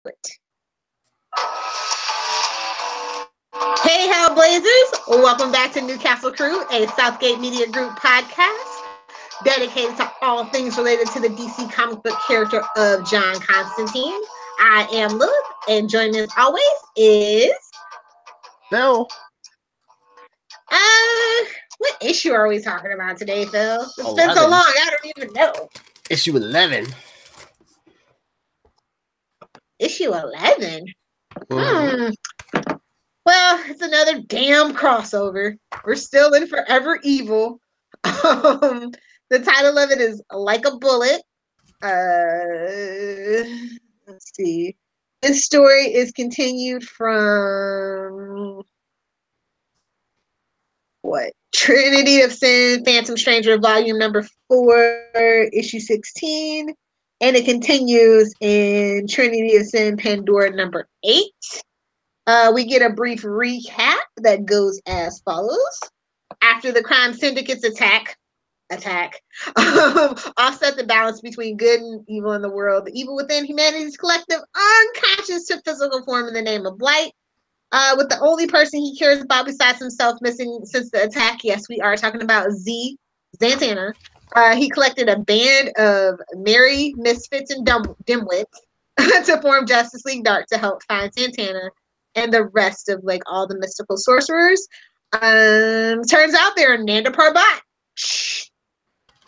it. Hey, Hellblazers! Welcome back to Newcastlecrew, a Southgate Media Group podcast dedicated to all things related to the DC comic book character of John Constantine. I am Lilith, and joining me as always is Phil. What issue are we talking about today, Phil? It's 11. been so long, I don't even know. Issue 11. Issue 11? Well, it's another damn crossover. We're still in Forever Evil. The title of it is Like a Bullet. Let's see. This story is continued from what? Trinity of Sin, Phantom Stranger, volume number 4, issue 16. And it continues in Trinity of Sin, Pandora number 8. We get a brief recap that goes as follows. After the crime syndicate's attack, offset the balance between good and evil in the world, the evil within humanity's collective unconscious took physical form in the name of light. With the only person he cares about besides himself missing since the attack, yes, we are talking about Zantana. He collected a band of merry misfits and dimwits to form Justice League Dark to help find Santana and the rest of like all the mystical sorcerers. Turns out they're in Nanda Parbat,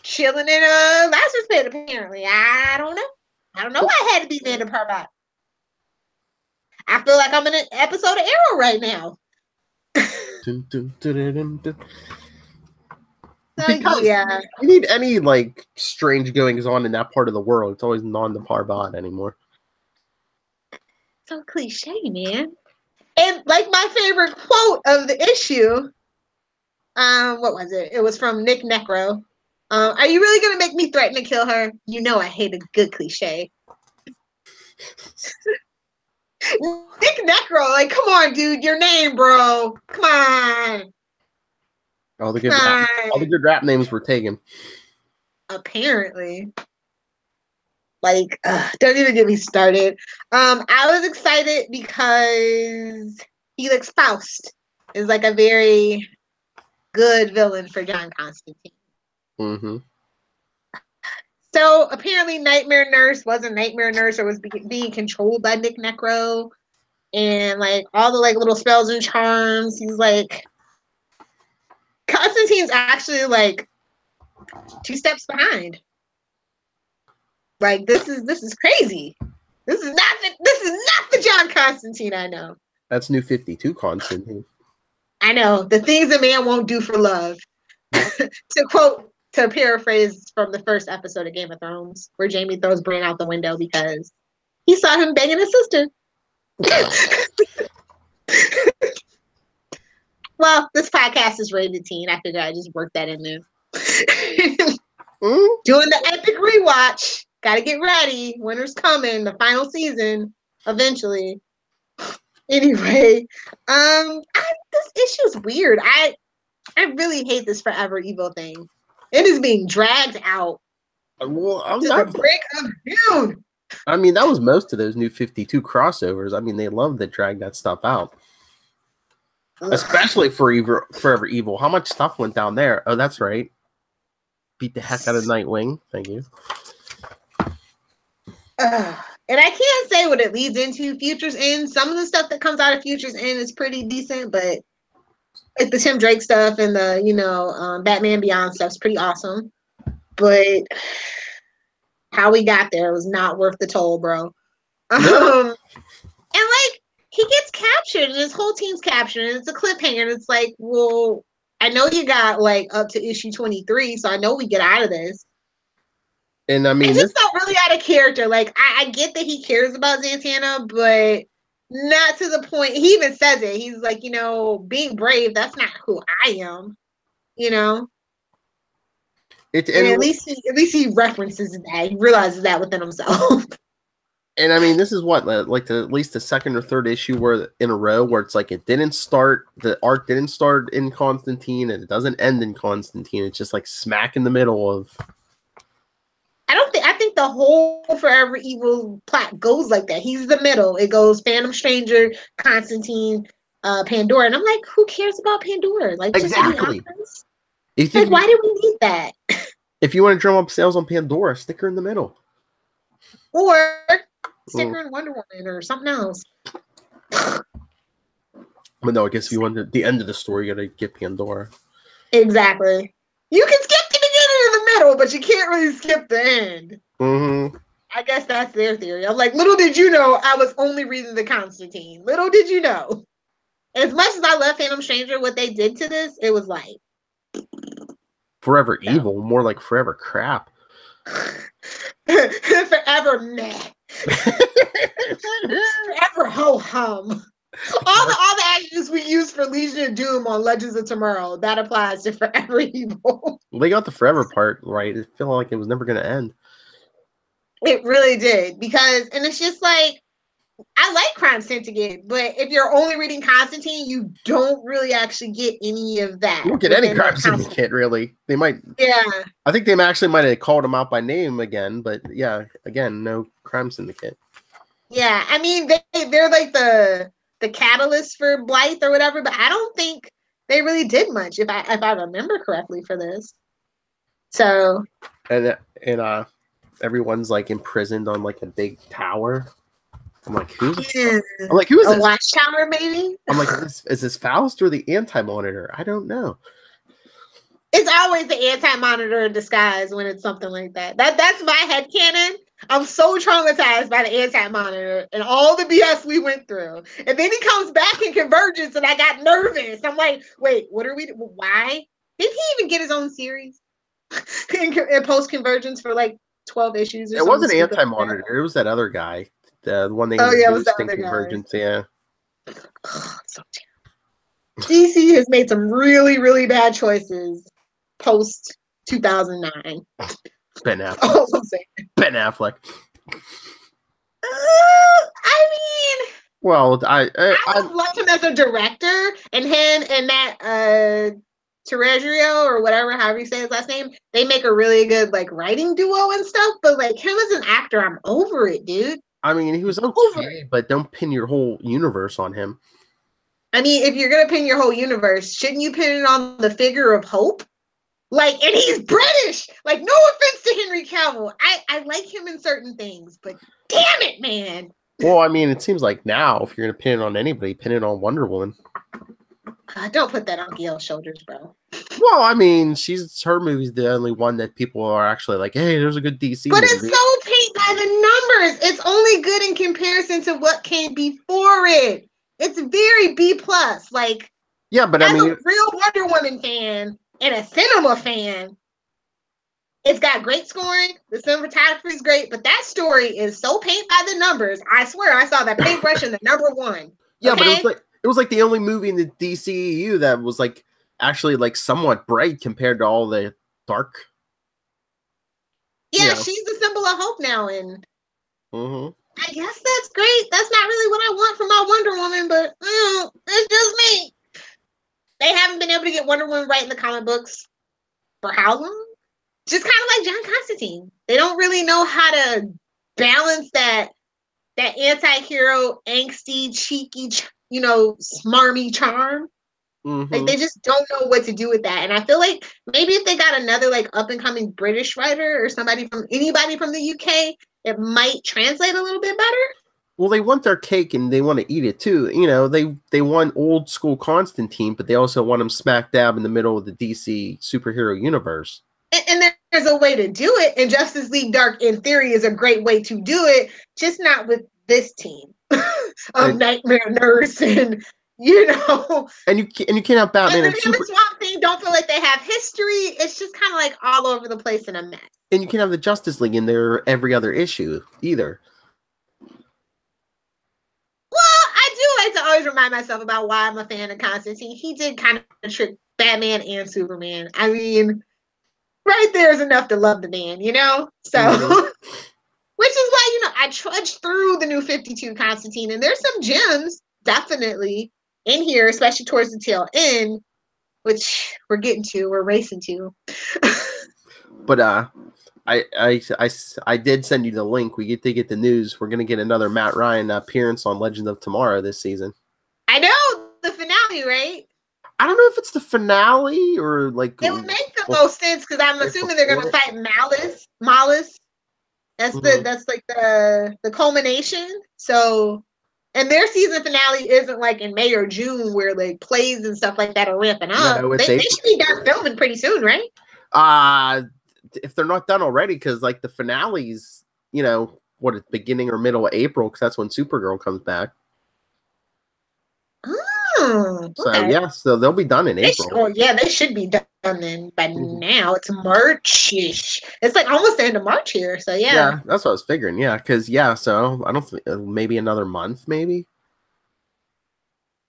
chilling in a Lazarus pit. Apparently, I don't know why it had to be Nanda Parbat. I feel like I'm in an episode of Arrow right now. Because yeah, you need any like strange goings on in that part of the world. It's always non the Parbat anymore. So cliche, man. And like my favorite quote of the issue, what was it? It was from Nick Necro. Are you really gonna make me threaten to kill her? You know I hate a good cliche. Nick Necro, like, come on, dude, your name, bro. Come on. All the good rap names were taken. Apparently. Like, don't even get me started. I was excited because Felix Faust is like a very good villain for John Constantine. Mm-hmm. So apparently Nightmare Nurse wasn't Nightmare Nurse or was being controlled by Nick Necro. And like all the like little spells and charms, he's like Constantine's actually like 2 steps behind. Like this is crazy. This is not the John Constantine I know. That's New 52 Constantine. I know the things a man won't do for love. To paraphrase from the first episode of Game of Thrones, where Jaime throws Bran out the window because he saw him banging his sister. Well, this podcast is rated teen. I figured I'd just work that in there. Doing the epic rewatch. Gotta get ready. Winter's coming. The final season. Eventually. Anyway. This issue's weird. I really hate this Forever Evil thing. It is being dragged out. Well, I'm to not the break of June. I mean, that was most of those New 52 crossovers. I mean, they love to drag that stuff out. Especially for Forever Evil. How much stuff went down there? Oh, that's right. Beat the heck out of Nightwing. Thank you. And I can't say what it leads into. Futures End. Some of the stuff that comes out of Futures End is pretty decent, but like the Tim Drake stuff and the Batman Beyond stuff is pretty awesome. But how we got there was not worth the toll, bro. And like he gets captured and his whole team's captured and it's a cliffhanger and it's like, well, I know you got like up to issue 23, so I know we get out of this. And I mean, it just felt really out of character. Like I get that he cares about Zantana, but not to the point. He even says it. He's like, being brave, that's not who I am. And at least he references that. He realizes that within himself. And I mean, this is what, like at least the second or third issue in a row where it's like the arc didn't start in Constantine and it doesn't end in Constantine. It's just like smack in the middle of. I think the whole Forever Evil plot goes like that. He's the middle. It goes Phantom Stranger, Constantine, Pandora. And I'm like, who cares about Pandora? Like, Exactly. Just be honest. Like, why do we need that? If you want to drum up sales on Pandora, stick her in the middle. Or stick her in Wonder Woman or something else. But no, I guess if you want the end of the story, you gotta get Pandora. Exactly. You can skip the beginning and the middle, but you can't really skip the end. Mm-hmm. I guess that's their theory. I'm like, little did you know I was only reading the Constantine. Little did you know. As much as I love Phantom Stranger, what they did to this, it was like Forever Evil, more like Forever Crap. Forever meh. Forever ho hum. All the actions we use for Legion of Doom on Legends of Tomorrow, that applies to Forever Evil. Well, they got the Forever part right. It felt like it was never going to end. It really did, because, and it's just like, I like Crime Syndicate, but if you're only reading Constantine, you don't really actually get any of that. You don't get any Crime Syndicate, really. They might. Yeah. I think they actually might have called him out by name again, but yeah, again, no Crime Syndicate. Yeah, I mean, they're like the catalyst for Blythe or whatever, but I don't think they really did much, if I remember correctly, for this. So. And everyone's like imprisoned on like a big tower. I'm like, who is this? A watchtower, maybe? I'm like, is this Faust or the Anti-Monitor? I don't know. It's always the Anti-Monitor in disguise when it's something like that. That's my headcanon. I'm so traumatized by the Anti-Monitor and all the BS we went through. And then he comes back in Convergence and I got nervous. I'm like, wait, what are we, why? Did he even get his own series in post-Convergence for like 12 issues or something? It wasn't Anti-Monitor. It was that other guy. The one they introduced in Convergence, yeah. Oh, so terrible. DC has made some really, really bad choices post 2009. Ben Affleck. Ben Affleck. I mean, well, I love him as a director, and him and that Terreggio or whatever, however you say his last name, they make a really good like writing duo and stuff. But like him as an actor, I'm over it, dude. I mean, he was okay, but don't pin your whole universe on him. I mean, if you're gonna pin your whole universe, shouldn't you pin it on the figure of Hope? Like, and he's British. Like, no offense to Henry Cavill. I like him in certain things, but damn it, man. Well, I mean, it seems like now, if you're gonna pin it on anybody, pin it on Wonder Woman. Don't put that on Gail's shoulders, bro. Well, I mean, her movie's the only one that people are actually like, hey, there's a good DC but movie. It's so paint by the numbers. It's only good in comparison to what came before it. It's very B+. Like, yeah, but I mean, as a real Wonder Woman fan and a cinema fan, it's got great scoring. The cinematography is great, but that story is so paint by the numbers. I swear, I saw that paintbrush in the #1. Yeah, okay? But it was like the only movie in the DCEU that was like actually like somewhat bright compared to all the dark. Yeah, she's the symbol of hope now, and I guess that's great. That's not really what I want from my Wonder Woman, but it's just me. They haven't been able to get Wonder Woman right in the comic books for how long? Just kind of like John Constantine. They don't really know how to balance that anti-hero, angsty, cheeky, smarmy charm. Like, they just don't know what to do with that. And I feel like maybe if they got another like up-and-coming British writer or anybody from the UK, it might translate a little bit better. Well, they want their cake and they want to eat it too. You know, they want old school Constantine, but they also want him smack dab in the middle of the DC superhero universe. And there's a way to do it, and Justice League Dark, in theory, is a great way to do it, just not with this team of Nightmare Nurse and And you can't have Batman and the Swamp Thing don't feel like they have history. It's just kind of like all over the place in a mess. And you can't have the Justice League in there every other issue either. Well, I do like to always remind myself about why I'm a fan of Constantine. He did kind of trick Batman and Superman. I mean, right there is enough to love the man, So, which is why, I trudged through the New 52 Constantine, and there's some gems, definitely, in here, especially towards the tail end, which we're racing to. But I did send you the link. We get to get the news. We're gonna get another Matt Ryan appearance on Legend of Tomorrow this season. I know the finale, right? I don't know if it's the finale or like. It would make the most sense because I'm assuming they're gonna fight Malice. That's like the culmination. So, and their season finale isn't like in May or June where like plays and stuff like that are ramping up. No, they should be done filming pretty soon, right? If they're not done already, because like the finale's, you know, what, it's beginning or middle of April, because that's when Supergirl comes back. Oh, so okay. Yeah, so they'll be done in April. They should be done then by now. It's March-ish. It's like almost the end of March here. So yeah, that's what I was figuring. Yeah, because so I don't think maybe another month, maybe.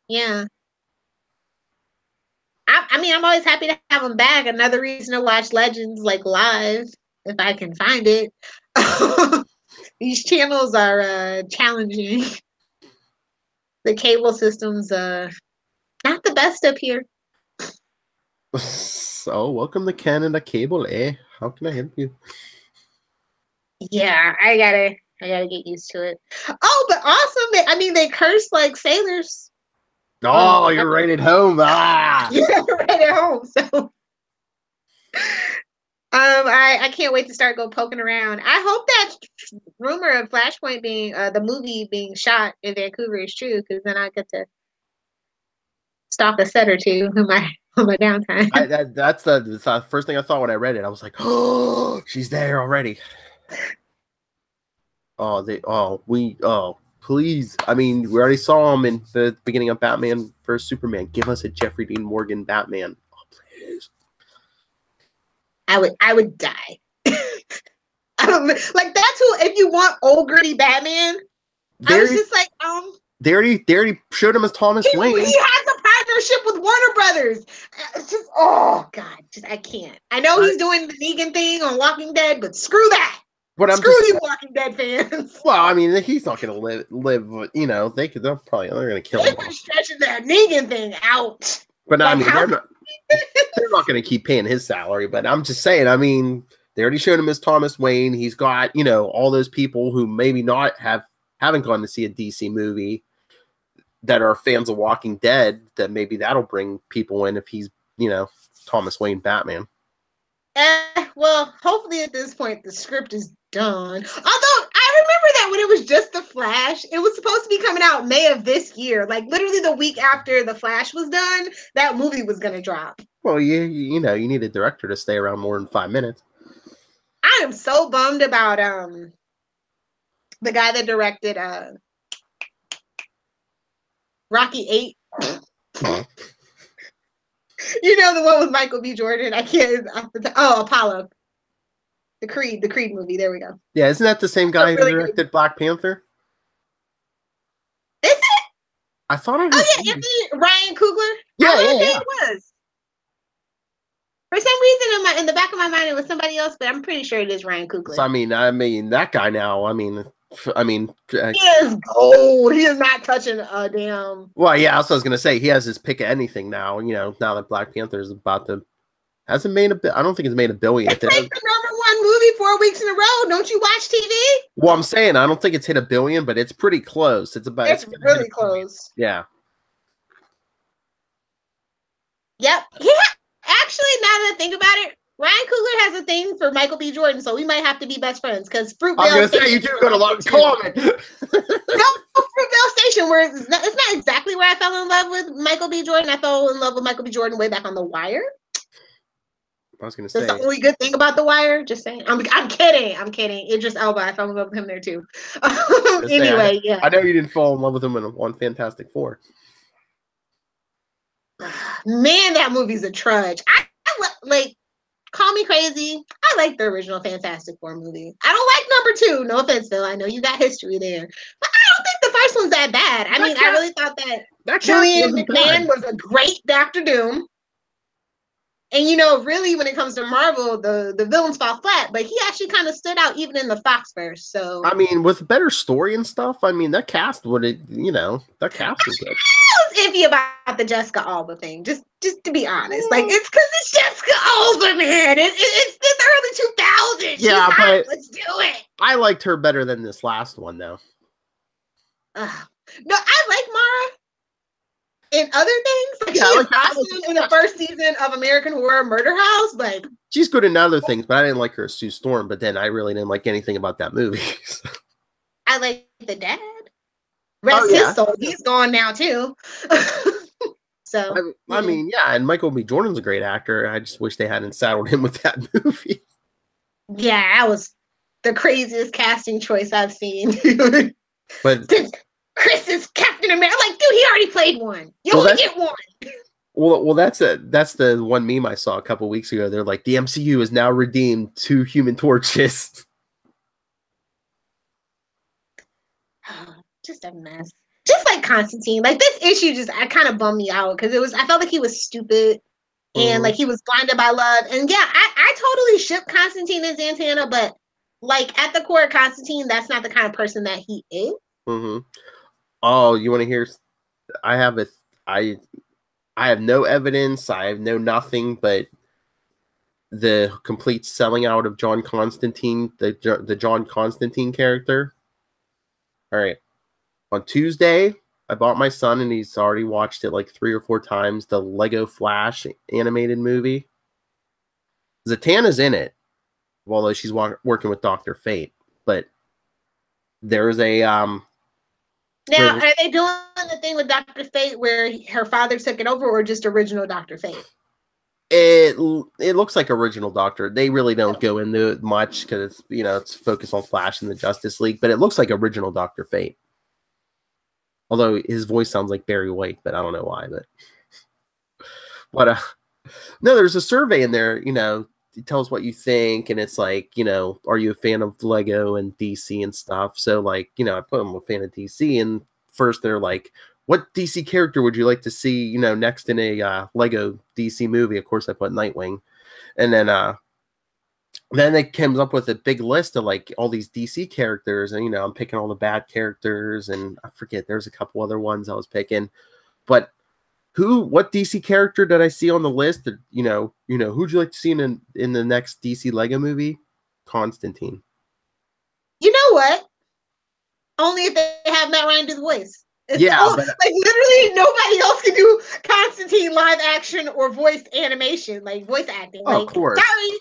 Yeah. I mean, I'm always happy to have them back. Another reason to watch Legends like live if I can find it. These channels are challenging. The cable system's not the best up here. So, welcome to Canada Cable, eh? How can I help you? Yeah, I gotta get used to it. Oh, but awesome! I mean, they curse like sailors. Oh, you're right at home. Ah, yeah, right at home. So, I can't wait to start poking around. I hope that rumor of Flashpoint being the movie being shot in Vancouver is true, because then I get to stalk a set or two in my downtime. That's the first thing I thought when I read it. I was like, oh, she's there already. Please. I mean, we already saw him in the beginning of Batman vs Superman. Give us a Jeffrey Dean Morgan Batman. Oh, please. I would die. Like, that's who, if you want old gritty Batman, I was just like, They already showed him as Thomas Wayne. He has a partnership with Warner Brothers. It's just, oh God, I can't. I know he's doing the Negan thing on Walking Dead, but screw that. Screw you Walking Dead fans. Well, I mean, he's not going to live. You know, they're going to kill him. They're stretching that Negan thing out. But like, I mean, they're not going to keep paying his salary. But I'm just saying, I mean, they already showed him as Thomas Wayne. He's got, you know, all those people who maybe haven't gone to see a DC movie that are fans of Walking Dead, that maybe that'll bring people in if he's, you know, Thomas Wayne Batman. Well, hopefully at this point the script is done. Although I remember that when it was just The Flash, it was supposed to be coming out May of this year. Like literally the week after The Flash was done, that movie was going to drop. Well, you know, you need a director to stay around more than 5 minutes. I am so bummed about the guy that directed Rocky 8. You know, the one with Michael B. Jordan. I can't. Apollo. The Creed movie. There we go. Yeah, isn't that the same guy who directed Black Panther? Is it? I thought I heard. Oh yeah, Ryan Coogler. Yeah, it was. For some reason, in the back of my mind, it was somebody else, but I'm pretty sure it is Ryan Coogler. So, I mean that guy now. I mean, he is gold. He is not touching a damn. Well, yeah, that's what I was gonna say. He has his pick of anything now. You know, now that Black Panther is about to hasn't made I don't think it's made $1 billion. It's like the #1 movie 4 weeks in a row. Don't you watch TV? Well, I'm saying I don't think it's hit $1 billion, but it's pretty close. It's really close. Yeah. Yep. Yeah. Actually, now that I think about it, Ryan Coogler has a thing for Michael B. Jordan, so we might have to be best friends because Fruitvale. I was gonna say you do go to Long Common. No, Fruitvale Station, where it's not exactly where I fell in love with Michael B. Jordan. I fell in love with Michael B. Jordan way back on The Wire. I was gonna say that's the only good thing about The Wire. Just saying. I'm kidding. Idris Elba. I fell in love with him there too. Anyway, yeah. I know you didn't fall in love with him on Fantastic Four. Man, that movie's a trudge. I like. Call me crazy. I like the original Fantastic Four movie. I don't like #2. No offense, Phil. I know you got history there. But I don't think the first one's that bad. I really thought that Julian McMahon was a great Dr. Doom. And, you know, really, when it comes to Marvel, the villains fall flat. But he actually kind of stood out even in the Foxverse. So, I mean, with better story and stuff, I mean, that cast was good. I was iffy about the Jessica Alba thing, just to be honest. Like, it's because it's Jessica Alba, man. It's early 2000s. Yeah, She's hot. but Let's do it. I liked her better than this last one, though. No, I like Mara in other things. Like, Yeah, she is like, awesome in the first season of American Horror Murder House. Like, she's good in other things, but I didn't like her as Sue Storm. But then I really didn't like anything about that movie. So. I like the dad. Rest his soul. He's gone now too. So I mean, yeah, and Michael B. Jordan's a great actor. I just wish they hadn't saddled him with that movie. Yeah, that was the craziest casting choice I've seen. But since Chris is Captain America, like, dude, he already played one. You only get one. Well, that's the one meme I saw a couple weeks ago. They're like, the MCU has now redeemed 2 Human Torches. Just a mess. Just like Constantine. Like, this issue just kind of bummed me out because I felt like he was stupid and like he was blinded by love. And yeah, I totally ship Constantine and Zatanna, but like at the core of Constantine, that's not the kind of person that he is. Oh, you want to hear? I have no evidence. I have no nothing, but the complete selling out of John Constantine, the John Constantine character. All right. On Tuesday, I bought my son, and he's already watched it like 3 or 4 times, the Lego Flash animated movie. Zatanna's in it, although she's working with Dr. Fate. But there's a... Now, are they doing the thing with Dr. Fate where her father took it over, or just original Dr. Fate? It looks like original Doctor. They really don't go into it much because it's, it's focused on Flash and the Justice League, but it looks like original Dr. Fate. Although his voice sounds like Barry White, but I don't know why. But no, there's a survey in there. It tells what you think, and it's like, are you a fan of Lego and DC and stuff? So like, I put I'm a fan of DC, and first they're like, what DC character would you like to see, next in a Lego DC movie? Of course, I put Nightwing, and then it comes up with a big list of like all these DC characters, and I'm picking all the bad characters, and I forget there's a couple other ones I was picking, but what DC character did I see on the list? That, who'd you like to see in the next DC Lego movie? Constantine. You know what? Only if they have Matt Ryan do the voice. But like literally nobody else can do Constantine live action or voice animation, like voice acting. Of course. Sorry.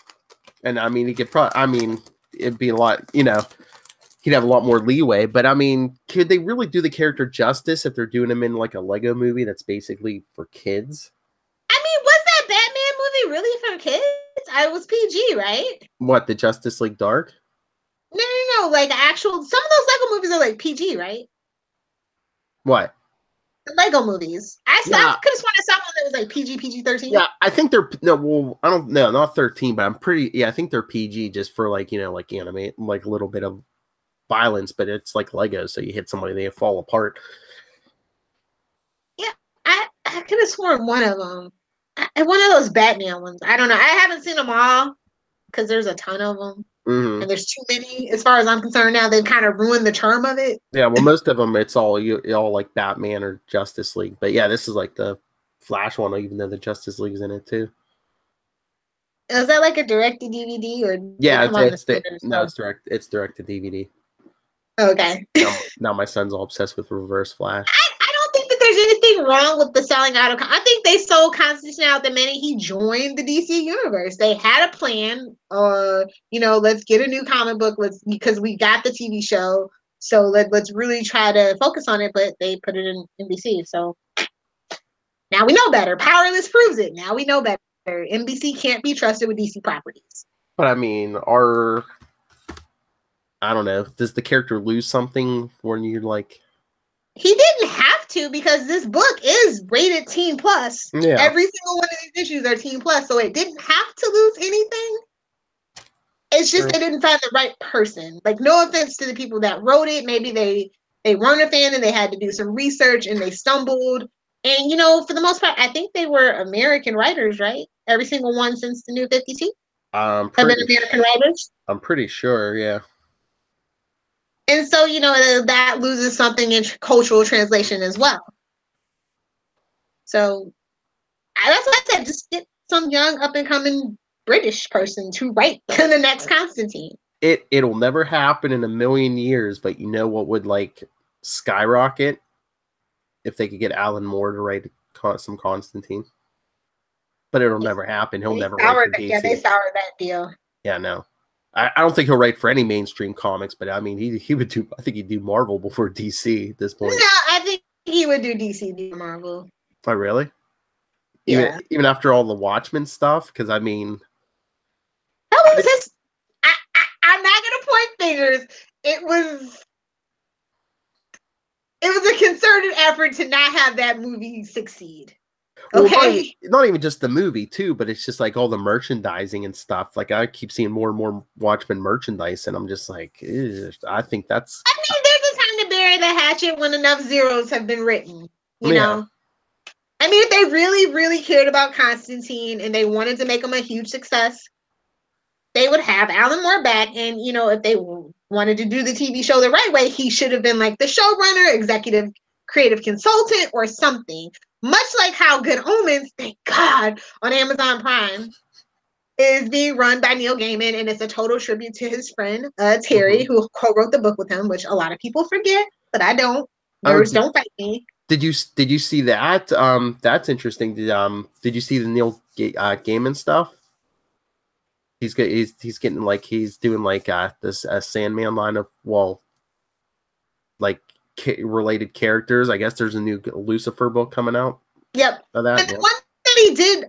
And I mean, he could probably. It'd be a lot. He'd have a lot more leeway. But I mean, could they really do the character justice if they're doing him in like a Lego movie that's basically for kids? I mean, was that Batman movie really for kids? I was PG, right? What, the Justice League Dark? No. Like some of those Lego movies are like PG, right? What? The Lego movies. I could have sworn I saw one that was like PG-13. Yeah, I think they're I don't know, not 13, but I think they're PG just for like, like animate, like a little bit of violence, but it's like Lego, so you hit somebody, they fall apart. Yeah, I could have sworn one of them. One of those Batman ones. I don't know. I haven't seen them all because there's a ton of them. And there's too many as far as I'm concerned now. They've kind of ruined the charm of it. Yeah, well, most of them, it's all like Batman or Justice League. But yeah, this is like the Flash one, even though the Justice League's in it too. Is that like a direct to DVD or? Yeah, it's direct. It's direct to DVD. Okay. Now my son's all obsessed with Reverse Flash. I don't think that there's anything wrong with the selling out of. I think they sold Constantine out the minute he joined the DC universe. They had a plan. Let's get a new comic book. Because we got the TV show. So let's really try to focus on it. But they put it in NBC. So now we know better. Powerless proves it. Now we know better. NBC can't be trusted with DC properties. But I mean, I don't know. Does the character lose something when you're like? He didn't have to, because this book is rated teen plus. Yeah. Every single one of these issues are teen plus, so it didn't have to lose anything. It's just they didn't find the right person. Like, no offense to the people that wrote it. Maybe they weren't a fan and they had to do some research and they stumbled. And, for the most part, I think they were American writers, right? Every single one since the New 52 have been American writers. I'm pretty sure, yeah. And so, that loses something in cultural translation as well. So that's what I said. Just get some young up and coming British person to write the next Constantine. It'll never happen in a million years, but you know what would like skyrocket if they could get Alan Moore to write some Constantine. But it'll never happen. He'll never write for DC. Yeah, they soured that deal. Yeah, no. I don't think he'll write for any mainstream comics, but I mean, he would do. I think he'd do Marvel before DC at this point. No, I think he would do DC before Marvel. Oh, really? Yeah. Even after all the Watchmen stuff, because I mean, that was his. I'm not gonna point fingers. It was a concerted effort to not have that movie succeed. Okay. Well, not even just the movie too, but it's just like all the merchandising and stuff. Like I keep seeing more and more Watchmen merchandise, and I'm just like, I think that's. I mean, there's a time to bury the hatchet when enough zeros have been written. You know. I mean, if they really, really cared about Constantine and they wanted to make him a huge success, they would have Alan Moore back. And you know, if they wanted to do the TV show the right way, he should have been like the showrunner, executive, creative consultant, or something. Much like how Good Omens, thank God, on Amazon Prime, is being run by Neil Gaiman, and it's a total tribute to his friend, Terry, who co-wrote the book with him, which a lot of people forget, but I don't. Nerds don't fight me. Did you see that? That's interesting. Did you see the Neil Gaiman stuff? He's getting like he's doing like this Sandman line of like related characters. I guess there's a new Lucifer book coming out. Yep. Of that, and the one that he did,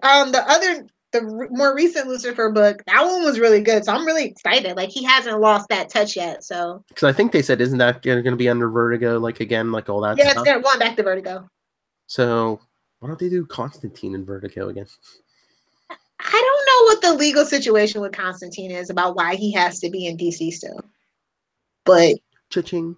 the more recent Lucifer book, that one was really good. So I'm really excited. Like he hasn't lost that touch yet. So because I think they said, isn't that going to be under Vertigo? Like again, like all that. Yeah, stuff? it's going back to Vertigo. So why don't they do Constantine and Vertigo again? I don't know what the legal situation with Constantine is about why he has to be in DC still. But cha-ching.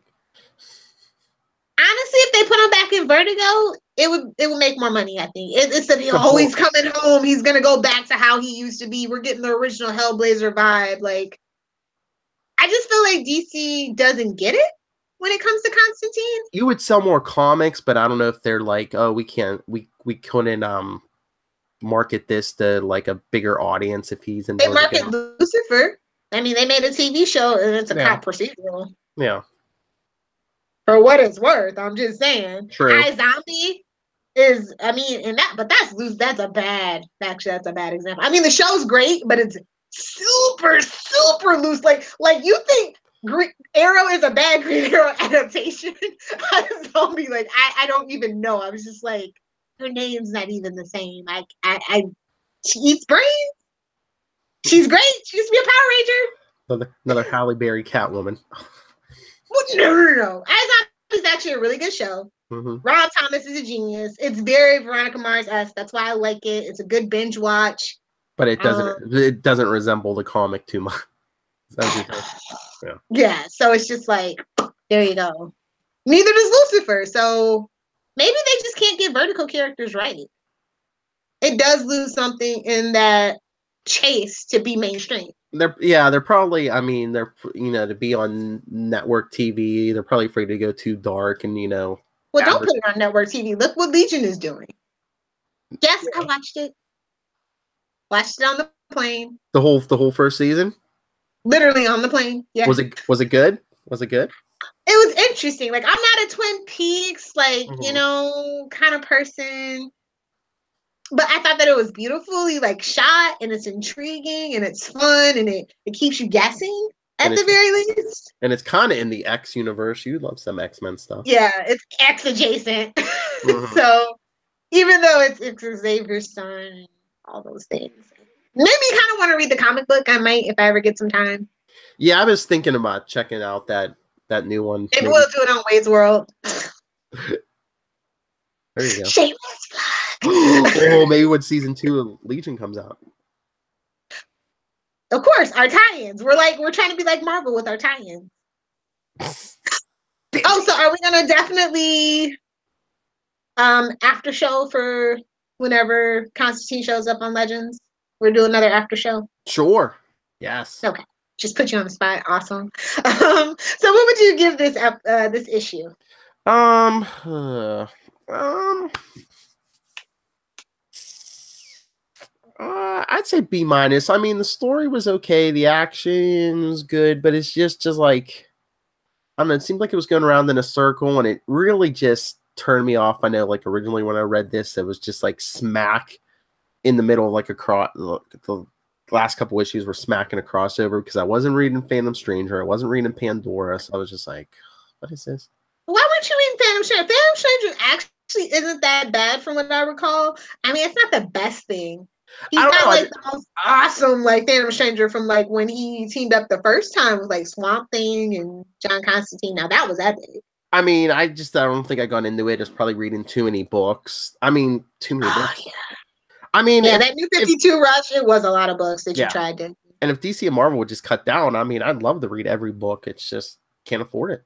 Honestly, if they put him back in Vertigo, it would make more money, I think. It's that he's coming home. He's going to go back to how he used to be. We're getting the original Hellblazer vibe. Like, I just feel like DC doesn't get it when it comes to Constantine. You would sell more comics, but I don't know if they're like, oh, we couldn't market this to like a bigger audience if he's in. They market Lucifer. I mean, they made a TV show and it's a cop procedural. Yeah. For what it's worth, I'm just saying. True. iZombie is, I mean, that's a bad example. I mean, the show's great, but it's super, super loose. Like you think Arrow is a bad Green Arrow adaptation? iZombie, like, I don't even know. I was just like, her name's not even the same. She eats brains. She's great. She used to be a Power Ranger. Another Halle Berry Catwoman. No. iZombie is actually a really good show. Rob Thomas is a genius. It's very Veronica Mars-esque. That's why I like it. It's a good binge watch. But it doesn't resemble the comic too much. Yeah. So it's just like, there you go. Neither does Lucifer. So maybe they just can't get Vertigo characters right. It does lose something in that chase to be mainstream. They're probably, I mean, to be on network TV, they're probably afraid to go too dark and, Well, don't put it on network TV. Look what Legion is doing. Yes, I watched it. Watched it on the plane. The whole first season? Literally on the plane. Yeah. Was it good? Was it good? It was interesting. Like, I'm not a Twin Peaks, kind of person. But I thought that it was beautifully shot, and it's intriguing, and it's fun, and it keeps you guessing at the very least. And it's kind of in the X universe. You love some X-Men stuff. Yeah, it's X adjacent. So even though it's Xavier's son and all those things, maybe kind of want to read the comic book. I might if I ever get some time. Yeah, I was thinking about checking out that new one. Maybe we'll do it on Wade's World. There you go. Shameless plug. Oh, maybe when season 2 of Legion comes out. Of course, our tie-ins. We're trying to be like Marvel with our tie-ins. So are we gonna definitely after show for whenever Constantine shows up on Legends? We're doing another after show. Sure. Yes. Okay. Just put you on the spot. Awesome. So what would you give this this issue? I'd say B minus. I mean, the story was okay, the action was good, but it's just like, I don't know. It seemed like it was going around in a circle, and it really just turned me off. I know, like originally when I read this, it was just like smack in the middle of like the last couple issues were smacking a crossover because I wasn't reading Phantom Stranger, I wasn't reading Pandora, so I was just like, what is this? Why weren't you reading Phantom Stranger? Phantom Stranger actually isn't that bad from what I recall. I mean, it's not the best thing. He's not like the most awesome like Phantom Stranger from like when he teamed up the first time with like Swamp Thing and John Constantine. Now that was epic. I mean, I don't think I got into it. Just probably reading too many books. I mean, too many books. Yeah. I mean, yeah, that New 52 rush, it was a lot of books that you tried to. And if DC and Marvel would just cut down, I mean, I'd love to read every book. It's just can't afford it.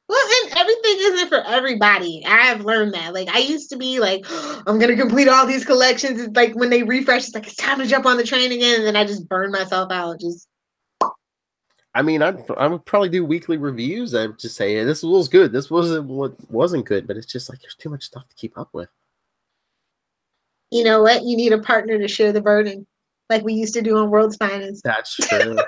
Well, and everything isn't for everybody. I have learned that. Like, I used to be like, oh, I'm going to complete all these collections. It's like when they refresh, it's like, it's time to jump on the train again. And then I just burn myself out. I mean, I would probably do weekly reviews. I would just say, hey, this was good. This wasn't good. But it's just like, there's too much stuff to keep up with. You know what? You need a partner to share the burden. Like we used to do on World's Finest. That's true.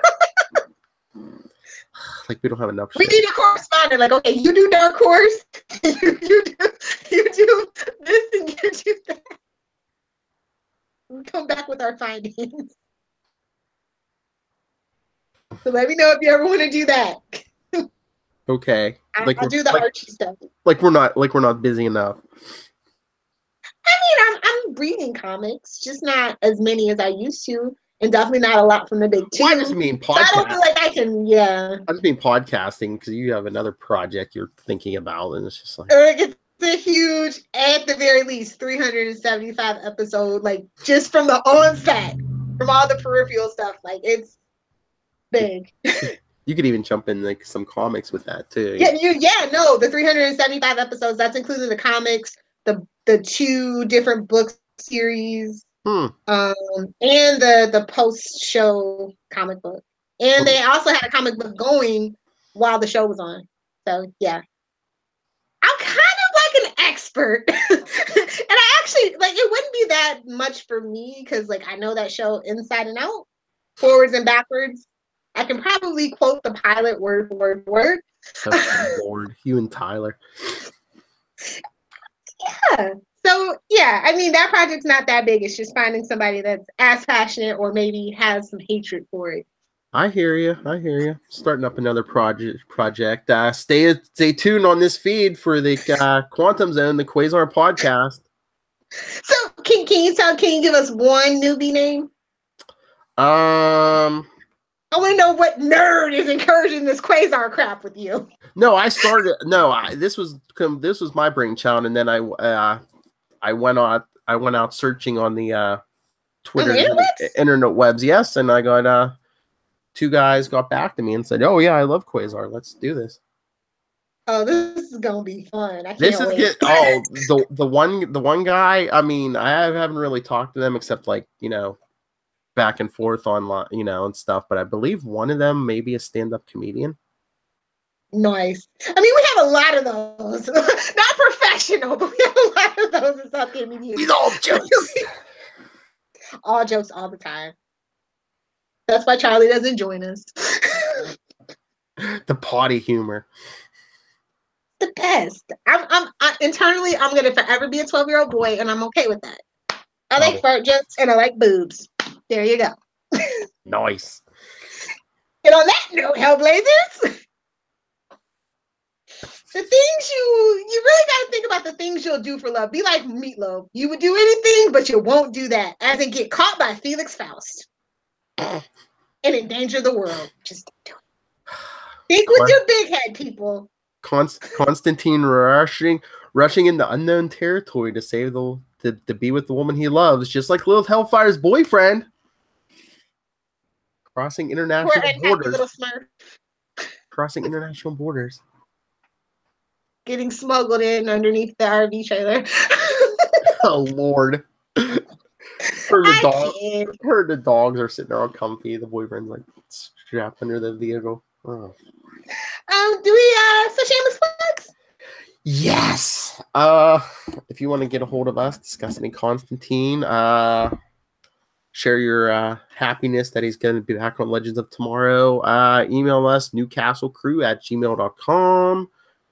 Like we don't have enough. We need a correspondent. Like, okay, you do Dark Horse, you do this, and you do that. We come back with our findings. So let me know if you ever want to do that. Okay. I'll do the Archie stuff. Like we're not busy enough. I mean, I'm reading comics, just not as many as I used to. And definitely not a lot from the big two. Well, I just mean podcasting. So I don't feel like I can, I just mean podcasting because you have another project you're thinking about, and it's just like it's a huge, at the very least, 375 episode, like just from the onset, from all the peripheral stuff. Like it's big. You could even jump in like some comics with that too. The 375 episodes, that's including the comics, the 2 different book series. And the post-show comic book, and they also had a comic book going while the show was on. So yeah, I'm kind of like an expert, and I actually like it wouldn't be that much for me because like I know that show inside and out, forwards and backwards. I can probably quote the pilot word for word for word. Lord, you and Tyler. Yeah. So, yeah, I mean, that project's not that big. It's just finding somebody that's as passionate or maybe has some hatred for it. I hear you. Starting up another project. Stay tuned on this feed for the Quantum Zone, the Quasar podcast. So, can you give us one newbie name? I want to know what nerd is encouraging this Quasar crap with you. No, this was my brainchild, and then I went out searching on the Twitter internet webs. Yes, and I got 2 guys got back to me and said, "Oh yeah, I love Quasar. Let's do this." Oh, this is gonna be fun. I can't wait. The one guy. I mean, I haven't really talked to them except like back and forth online, and stuff. But I believe one of them may be a stand-up comedian. Nice. I mean, we have a lot of those. Not professional, but we have a lot of those in South Comedians. These all jokes. All jokes all the time. That's why Charlie doesn't join us. The potty humor. The best. Internally, I'm gonna forever be a 12-year-old boy, and I'm okay with that. I like fart jokes and I like boobs. There you go. Nice. And on that note, Hellblazers. The things you really got to think about the things you'll do for love. Be like Meatloaf. You would do anything, but you won't do that. As in get caught by Felix Faust and endanger the world. Just do it. Think with your big head, people. Constantine rushing into unknown territory to save to be with the woman he loves, just like Lilith Hellfire's boyfriend. Crossing international borders. Crossing international borders. Getting smuggled in underneath the RV trailer. Oh Lord! Heard the dogs are sitting there all comfy. The boyfriend's like strapped under the vehicle. Oh. Do we shameless plugs? Yes. if you want to get a hold of us, discussing Constantine, share your happiness that he's going to be back on Legends of Tomorrow, email us, newcastlecrew@gmail.com.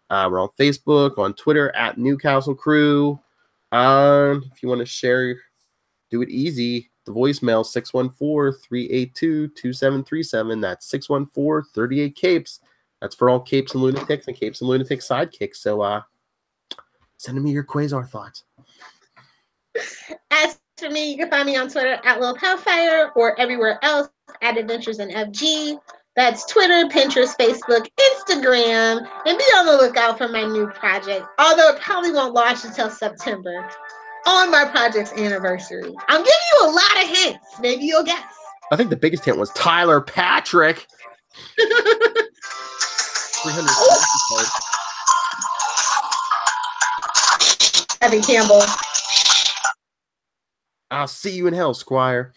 We're on Facebook, on Twitter, @Newcastlecrew. If you want to share, do it easy. The voicemail, 614-382-2737. That's 614-38-CAPES. That's for all Capes and Lunatics and Capes and Lunatic sidekicks. So send me your Quasar thoughts. As for me, you can find me on Twitter @Lilith Hellfire or everywhere else @Adventures in FG. That's Twitter, Pinterest, Facebook, Instagram, and be on the lookout for my new project. Although it probably won't launch until September on my project's anniversary. I'm giving you a lot of hints. Maybe you'll guess. I think the biggest hint was Tyler Patrick. 300 Evan Campbell. I'll see you in hell, Squire.